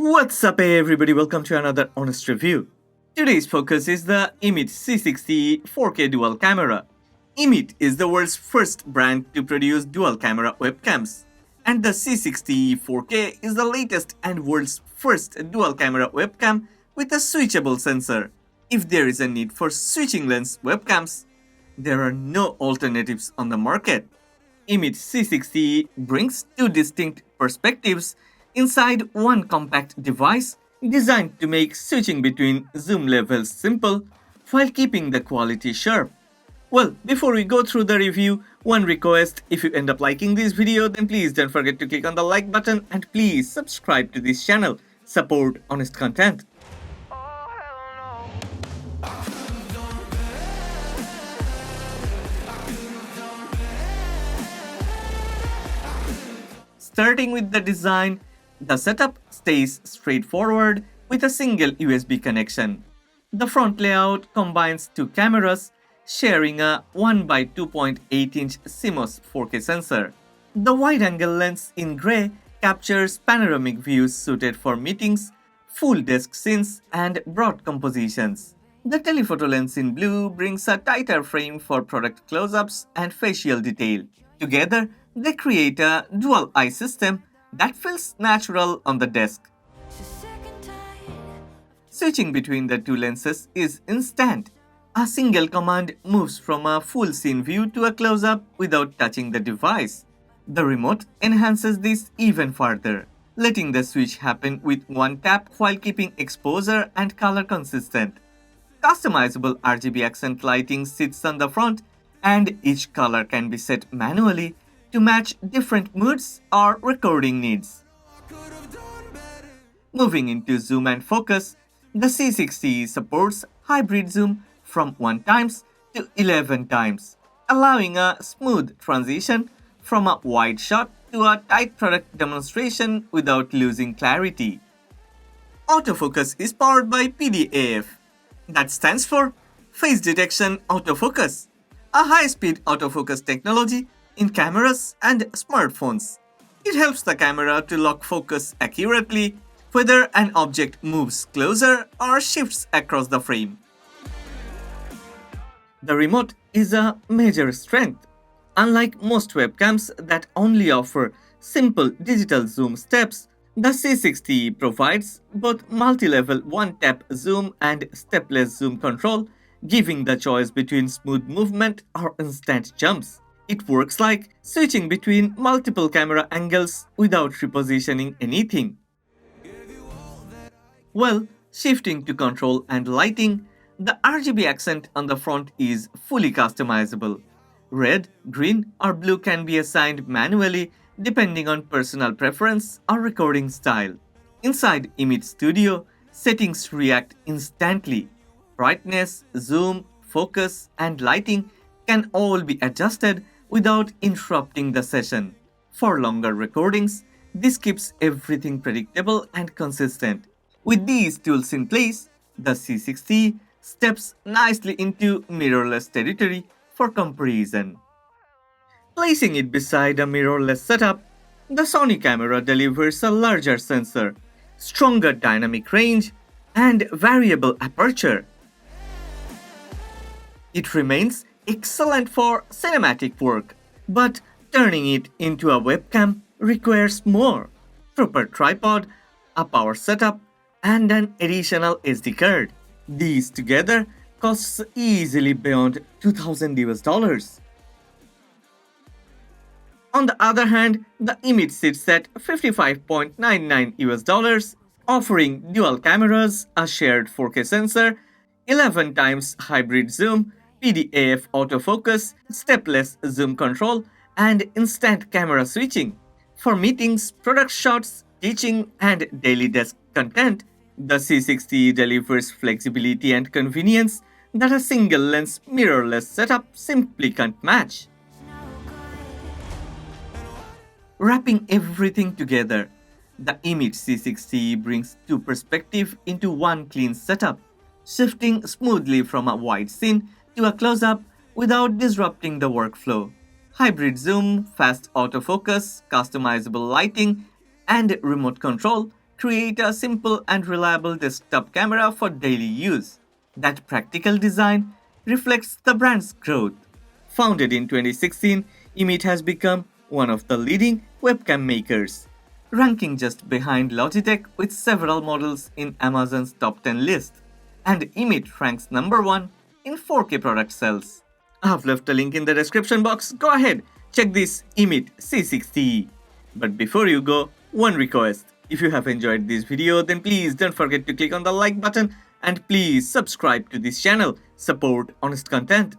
What's up everybody, welcome to another honest review. Today's focus is the EMEET C60E 4K dual camera. EMEET is the world's first brand to produce dual camera webcams. And the C60E 4K is the latest and world's first dual camera webcam with a switchable sensor. If there is a need for switching lens webcams, there are no alternatives on the market. EMEET C60E brings two distinct perspectives inside one compact device designed to make switching between zoom levels simple while keeping the quality sharp. Well, before we go through the review, one request: if you end up liking this video, then please don't forget to click on the like button and please subscribe to this channel. Support honest content. Starting with the design, the setup stays straightforward with a single USB connection. The front layout combines two cameras sharing a 1x2.8-inch CMOS 4K sensor. The wide-angle lens in grey captures panoramic views suited for meetings, full desk scenes, and broad compositions. The telephoto lens in blue brings a tighter frame for product close-ups and facial detail. Together, they create a dual eye system that feels natural on the desk. Switching between the two lenses is instant. A single command moves from a full scene view to a close-up without touching the device. The remote enhances this even further, letting the switch happen with one tap while keeping exposure and color consistent. Customizable RGB accent lighting sits on the front, and each color can be set manually to match different moods or recording needs. Moving into zoom and focus, the C60E supports hybrid zoom from 1x to 11x, allowing a smooth transition from a wide shot to a tight product demonstration without losing clarity. Autofocus is powered by PDAF. That stands for Face Detection Autofocus, a high-speed autofocus technology in cameras and smartphones. It helps the camera to lock focus accurately whether an object moves closer or shifts across the frame. The remote is a major strength. Unlike most webcams that only offer simple digital zoom steps, the C60E provides both multi-level one-tap zoom and stepless zoom control, giving the choice between smooth movement or instant jumps. It works like switching between multiple camera angles without repositioning anything. Well, shifting to control and lighting, the RGB accent on the front is fully customizable. Red, green, or blue can be assigned manually depending on personal preference or recording style. Inside EMEET Studio, settings react instantly. Brightness, zoom, focus, and lighting can all be adjusted without interrupting the session. For longer recordings, this keeps everything predictable and consistent. With these tools in place, the C60 steps nicely into mirrorless territory for comparison. Placing it beside a mirrorless setup, the Sony camera delivers a larger sensor, stronger dynamic range, and variable aperture. It remains excellent for cinematic work, but turning it into a webcam requires more: proper tripod, a power setup, and an additional SD card. These together costs easily beyond $2,000 US. On the other hand, the EMEET sits at $55.99 US, offering dual cameras, a shared 4K sensor, 11x hybrid zoom, PDAF autofocus, stepless zoom control, and instant camera switching. For meetings, product shots, teaching, and daily desk content, the C60 delivers flexibility and convenience that a single lens mirrorless setup simply can't match. Wrapping everything together, the EMEET C60 brings two perspectives into one clean setup, shifting smoothly from a wide scene to a close-up without disrupting the workflow. Hybrid zoom, fast autofocus, customizable lighting, and remote control create a simple and reliable desktop camera for daily use. That practical design reflects the brand's growth. Founded in 2016, EMEET has become one of the leading webcam makers, ranking just behind Logitech with several models in Amazon's top 10 list. And EMEET ranks number 1 in 4K product sales. I've left a link in the description box. Go ahead, check this EMEET C60E. But before you go, one request. If you have enjoyed this video, then please don't forget to click on the like button and please subscribe to this channel. Support honest content.